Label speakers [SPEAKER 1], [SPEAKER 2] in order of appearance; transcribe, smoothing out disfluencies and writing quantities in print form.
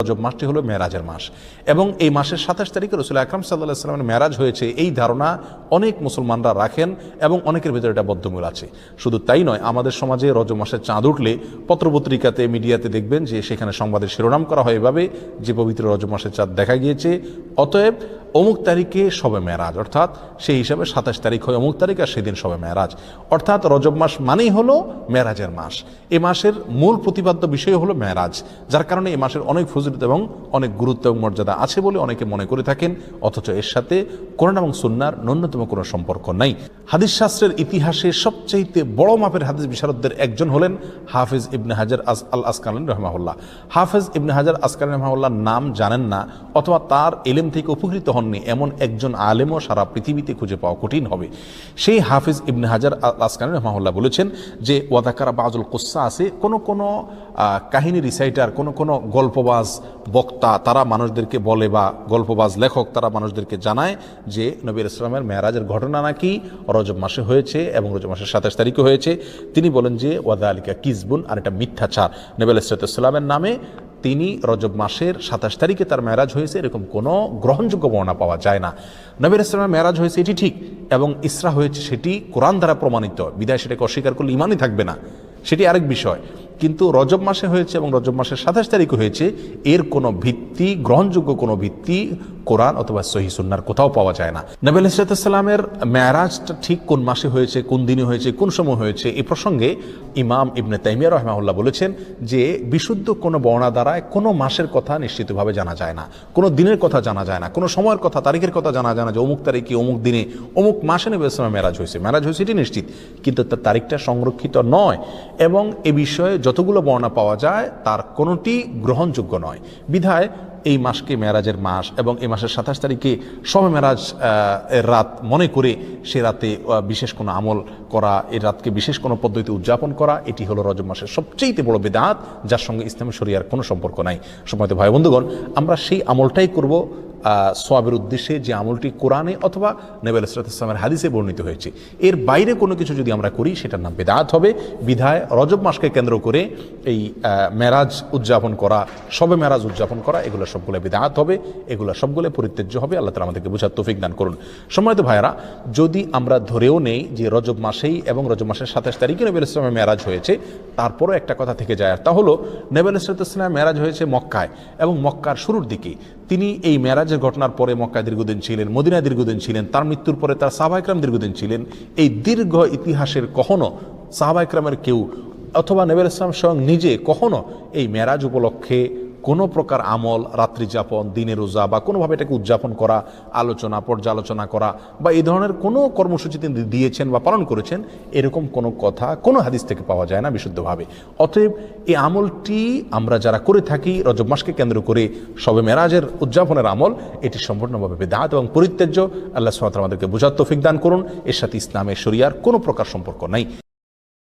[SPEAKER 1] রজব মাসটি হলো মেরাজের মাস এবং এই মাসের 27 তারিখে রাসূল আকরাম সাল্লাল্লাহু আলাইহি ওয়াসাল্লামের মেরাজ হয়েছে এই ধারণা অনেক মুসলমানরা রাখেন এবং অনেকের ভিতরে এটা বদ্ধমূল আছে। শুধু তাই নয়, আমাদের সমাজে রজব মাসের চাঁদ উঠলে পত্রপত্রিকাতে মিডিয়াতে দেখবেন যে সেখানে সংবাদের শিরোনাম করা হয় এভাবে যে পবিত্র রজব মাসের চাঁদ দেখা গিয়েছে, অতএব অমুক তারিখে শবে মেরাজ, অর্থাৎ সেই হিসাবে 27 তারিখ হয় অমুক তারিখ আর সেদিন শবে মেরাজ। অর্থাৎ রজব মাস মানেই হলো মেরাজের মাস। এ মাসের মূল প্রতিপাদ্য বিষয় হলো মেরাজ, যার কারণে এই মাসের অনেক ফজিলত এবং অনেক গুরুত্ব এবং মর্যাদা আছে বলে অনেকে মনে করে থাকেন, অথচ এর সাথে কোরআন এবং সুন্নাহর ন্যূনতম কোনো সম্পর্ক নাই। হাদিস শাস্ত্রের ইতিহাসে সবচেয়ে বড় মাপের হাদিস বিশারদদের একজন হলেন হাফেজ ইবনে হাজার আল আসকালানী রাহিমাহুল্লাহ। হাফেজ ইবনে হাজার আসকালানী রাহিমাহুল্লাহর নাম জানেন না অথবা তার ইলম থেকে উপকৃত হননি এমন একজন আলেমও সারা পৃথিবীতে খুঁজে পাওয়া কঠিন হবে। সেই হাফেজ ইবনে হাজার আল আসকালানী রাহিমাহুল্লাহ বলেছেন যে ওয়াদাকারা বাজুল কুসা আছে, কোন কাহিনী রিসাইটার, কোন গল্পবাজ বক্তা তারা মানুষদেরকে বলে বা গল্পবাজ লেখক তারা মানুষদেরকে জানায় যে নবী ইসলামের মেরাজের ঘটনা নাকি রজব মাসে হয়েছে এবং রজব মাসের 27 তারিখে হয়েছে। তিনি বলেন যে ওয়াদা আলিকা কিসবুন, আর এটা মিথ্যাচার। নবী ইসলামের নামে তিনি রজব মাসের 27 তারিখে তার মেরাজ হয়েছে এরকম কোনো গ্রহণযোগ্য বর্ণনা পাওয়া যায় না। নবী ইসলামের মেরাজ হয়েছে এটি ঠিক এবং ইসরা হয়েছে সেটি কোরআন দ্বারা প্রমাণিত, বিদায় সেটাকে অস্বীকার করলে ইমানই থাকবে না, সেটি আরেক বিষয়। কিন্তু রজব মাসে হয়েছে এবং রজব মাসের 27 তারিখে হয়েছে এর কোনো ভিত্তি, গ্রহণযোগ্য কোনো ভিত্তি কোরআন অথবা সহিহ সুন্নাহর কোথাও পাওয়া যায় না। নবী সাল্লাল্লাহু মেরাজটা ঠিক কোন মাসে হয়েছে, কোন দিনে হয়েছে, কোন সময় হয়েছে, এই প্রসঙ্গে ইমাম ইবনে তাইমিয়া রাহিমাহুল্লাহ বলেছেন যে বিশুদ্ধ কোনো বর্ণনা দ্বারায় কোনো মাসের কথা নিশ্চিতভাবে জানা যায় না, কোনো দিনের কথা জানা যায় না, কোনো সময়ের কথা, তারিখের কথা জানা যায় না যে অমুক তারিখে অমুক দিনে অমুক মাসে নবী সাল্লাল্লাহু মেরাজ হয়েছে এটি নিশ্চিত, কিন্তু তার তারিখটা সংরক্ষিত নয় এবং এ বিষয়ে যতগুলো বর্ণনা পাওয়া যায় তার কোনোটি গ্রহণযোগ্য নয়। বিধায় এই মাসকে মেরাজের মাস এবং এই মাসের 27 তারিখে শবে মেরাজ এর রাত মনে করে সে রাতে বিশেষ কোনো আমল করা, এই রাতকে বিশেষ কোনো পদ্ধতিতে উদযাপন করা, এটি হলো রজব মাসের সবচেয়ে বড় বিদআত, যার সঙ্গে ইসলামী শরিয়ার কোনো সম্পর্ক নাই। সম্মানিত ভাই বন্ধুগণ, আমরা সেই আমলটাই করব সওয়াবের উদ্দেশ্যে যে আমলটি কোরআনে অথবা নবী সাল্লাল্লাহু হাদিসে বর্ণিত হয়েছে। এর বাইরে কোনো কিছু যদি আমরা করি সেটার নাম বিদআত হবে। বিধায় রজব মাসকে কেন্দ্র করে এই মেরাজ উদযাপন করা, শবে মেরাজ উদযাপন করা, এগুলো সবগুলো বিদআত হবে, এগুলো সবগুলো পরিত্যাজ্য হবে। আল্লাহ তাআলা আমাদেরকে বোঝার তৌফিক দান করুন। সম্মানিত ভাইয়েরা, যদি আমরা ধরেও নেই যে রজব মাসেই এবং রজব মাসের 27 তারিখে নবী সাল্লাল্লাহু মেরাজ হয়েছে, তারপরও একটা কথা থেকে যায়, আর তা হলো নবী সাল্লাল্লাহু মেরাজ হয়েছে মক্কায় এবং মক্কার শুরুর দিকে। তিনি এই মেরাজের ঘটনার পরে মক্কায় দীর্ঘদিন ছিলেন, মদিনায় দীর্ঘদিন ছিলেন, তার মৃত্যুর পরে তার সাহাবা ইকরাম দীর্ঘদিন ছিলেন। এই দীর্ঘ ইতিহাসের কখনো সাহাবা ইকরামের কেউ অথবা নবী ইসলাম স্বয়ং নিজে কখনো এই মেরাজ উপলক্ষে কোনো প্রকার আমল, রাত্রি যাপন, দিনে রোজা বা কোনোভাবে এটাকে উদযাপন করা, আলোচনা পর্যালোচনা করা বা এই ধরনের কোনো কর্মসূচি তিনি দিয়েছেন বা পালন করেছেন এরকম কোনো কথা কোনো হাদিস থেকে পাওয়া যায় না বিশুদ্ধভাবে। অতএব এই আমলটি আমরা যারা করে থাকি রজব মাসকে কেন্দ্র করে শবে মেরাজের উদযাপনের আমল, এটি সম্পূর্ণভাবে বিদআত এবং পরিত্যাজ্য। আল্লাহ সুবহানাহু ওয়া তাআলা আমাদেরকে বুঝার তৌফিক দান করুন। এর সাথে ইসলামের শরিয়ার কোনো প্রকার সম্পর্ক নাই।